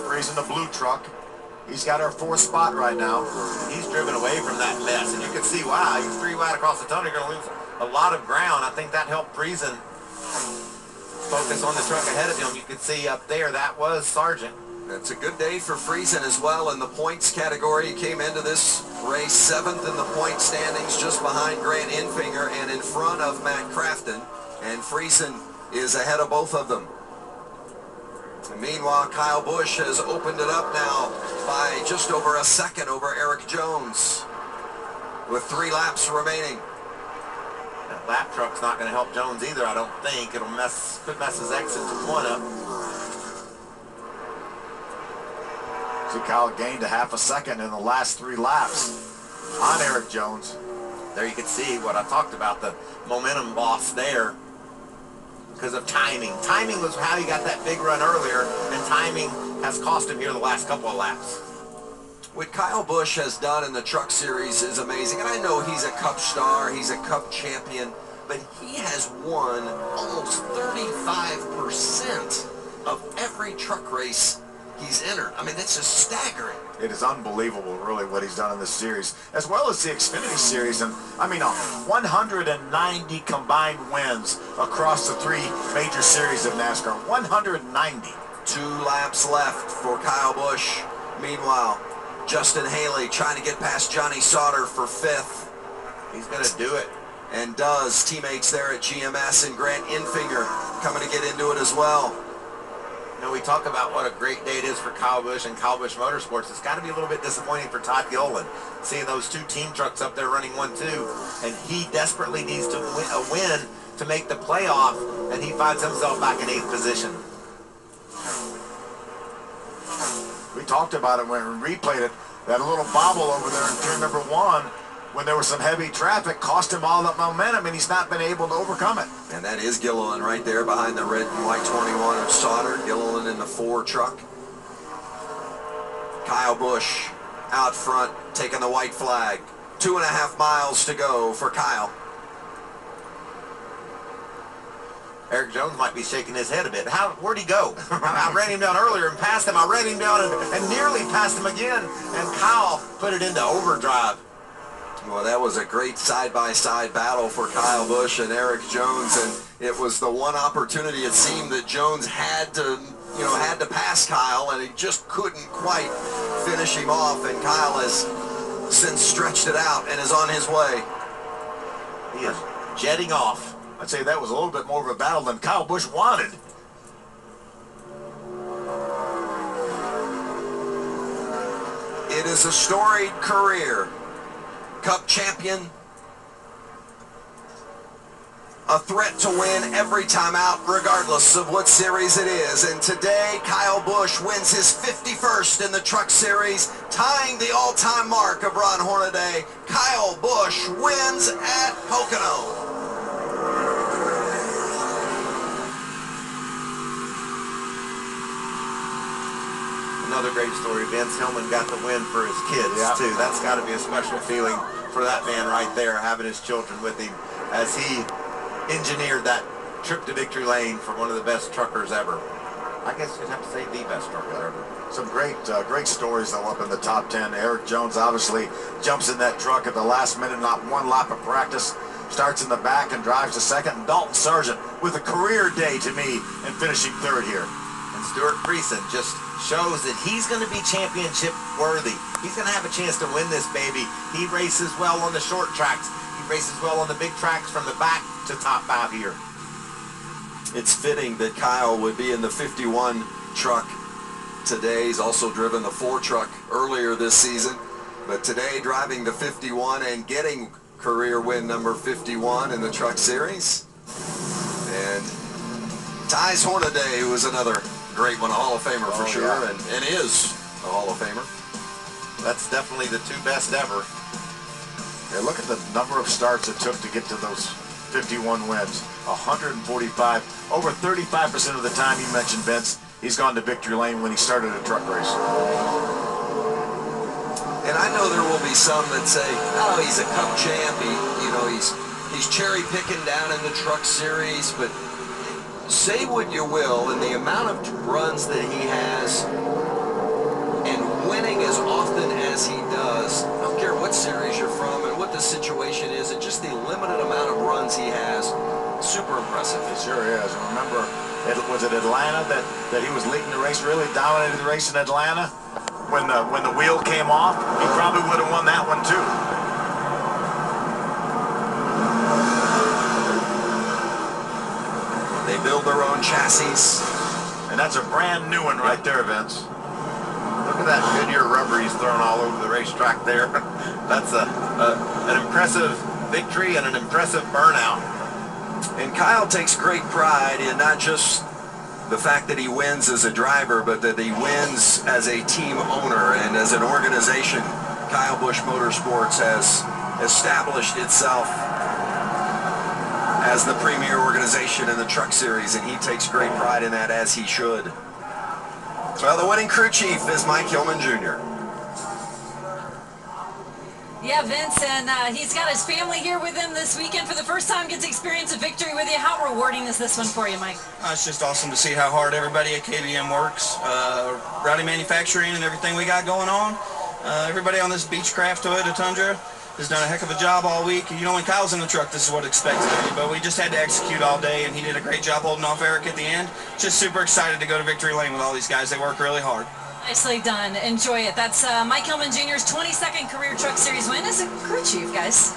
Raising the blue truck. He's got our fourth spot right now. He's driven away from that mess, and you can see, wow, he's 3 wide across the tunnel. You're going to lose a lot of ground. I think that helped Friesen focus on the truck ahead of him. You can see up there, that was Sargent. It's a good day for Friesen as well in the points category. He came into this race 7th in the point standings, just behind Grant Infinger and in front of Matt Crafton. And Friesen is ahead of both of them. And meanwhile, Kyle Busch has opened it up now by just over a second over Eric Jones with 3 laps remaining. That lap truck's not going to help Jones either, I don't think. It'll could mess his exit to 1 up. See, Kyle gained a half a second in the last 3 laps on Eric Jones. There you can see what I talked about, the momentum loss there because of timing. Timing was how he got that big run earlier, and timing has cost him here the last couple of laps. What Kyle Busch has done in the Truck Series is amazing, and I know he's a Cup star, he's a Cup champion, but he has won almost 35% of every truck race he's entered. I mean, that's just staggering. It is unbelievable, really, what he's done in this series, as well as the Xfinity Series. And, I mean, 190 combined wins across the 3 major series of NASCAR. 190. 2 laps left for Kyle Busch. Meanwhile, Justin Haley trying to get past Johnny Sauter for 5th. He's going to do it. And does. Teammates there at GMS and Grant Infinger coming to get into it as well. You know, we talk about what a great day it is for Kyle Busch and Kyle Busch Motorsports. It's got to be a little bit disappointing for Todd Gilliland, seeing those 2 team trucks up there running 1-2, and he desperately needs to win a win to make the playoff, and he finds himself back in 8th position. We talked about it when we replayed it. That little bobble over there in turn number 1, when there was some heavy traffic, cost him all that momentum, and he's not been able to overcome it. And that is Gilliland right there behind the red and white 21 of Sauter. Gilliland in the 4 truck. Kyle Busch out front taking the white flag. 2.5 miles to go for Kyle. Eric Jones might be shaking his head a bit. Where'd he go? I ran him down earlier and passed him. I ran him down and nearly passed him again. And Kyle put it into overdrive. Well, that was a great side-by-side battle for Kyle Busch and Eric Jones, and it was the one opportunity it seemed that Jones had to pass Kyle, and he just couldn't quite finish him off, and Kyle has since stretched it out and is on his way. He is jetting off. I'd say that was a little bit more of a battle than Kyle Busch wanted. It is a storied career. Cup champion, a threat to win every time out, regardless of what series it is. And today, Kyle Busch wins his 51st in the Truck Series, tying the all-time mark of Ron Hornaday. Kyle Busch wins at Pocono. Another great story. Vince Hillman got the win for his kids, too. That's got to be a special feeling for that man right there, having his children with him as he engineered that trip to victory lane for one of the best truckers ever. I guess you'd have to say the best trucker ever. Some great stories, though, up in the top 10. Eric Jones obviously jumps in that truck at the last minute, not 1 lap of practice. Starts in the back and drives to 2nd. And Dalton Sargent with a career day to me and finishing 3rd here. And Stuart Friesen just shows that he's going to be championship worthy. He's going to have a chance to win this baby. He races well on the short tracks. He races well on the big tracks from the back to top 5 here. It's fitting that Kyle would be in the 51 truck today. He's also driven the 4 truck earlier this season, but today driving the 51 and getting career win number 51 in the Truck Series. And Ty's Hornaday, who is another great one, a Hall of Famer for sure, yeah. and is a Hall of Famer. That's definitely the 2 best ever. Yeah, look at the number of starts it took to get to those 51 wins. 145. Over 35% of the time, you mentioned, Vince, he's gone to victory lane when he started a truck race. And I know there will be some that say, oh, he's a Cup champ. He's cherry picking down in the Truck Series, but say what you will, and the amount of runs that he has sure is. And remember, was it Atlanta that he was leading the race, really dominated the race in Atlanta? When the wheel came off, he probably would have won that one too. They build their own chassis. And that's a brand new one right there, Vince. Look at that Goodyear rubber he's thrown all over the racetrack there. That's an impressive victory and an impressive burnout. And Kyle takes great pride in not just the fact that he wins as a driver, but that he wins as a team owner and as an organization. Kyle Busch Motorsports has established itself as the premier organization in the Truck Series, and he takes great pride in that, as he should. Well, the winning crew chief is Mike Hillman Jr. Yeah, Vince, and he's got his family here with him this weekend for the first time, gets to experience a victory with you. How rewarding is this one for you, Mike? It's just awesome to see how hard everybody at KBM works. Rowdy Manufacturing and everything we got going on. Everybody on this Beechcraft Toyota Tundra has done a heck of a job all week. You know, when Kyle's in the truck, this is what expected of you, but we just had to execute all day, and he did a great job holding off Eric at the end. Just super excited to go to victory lane with all these guys. They work really hard. Nicely done. Enjoy it. That's Mike Hillman Jr.'s 22nd career Truck Series win as a crew chief, guys.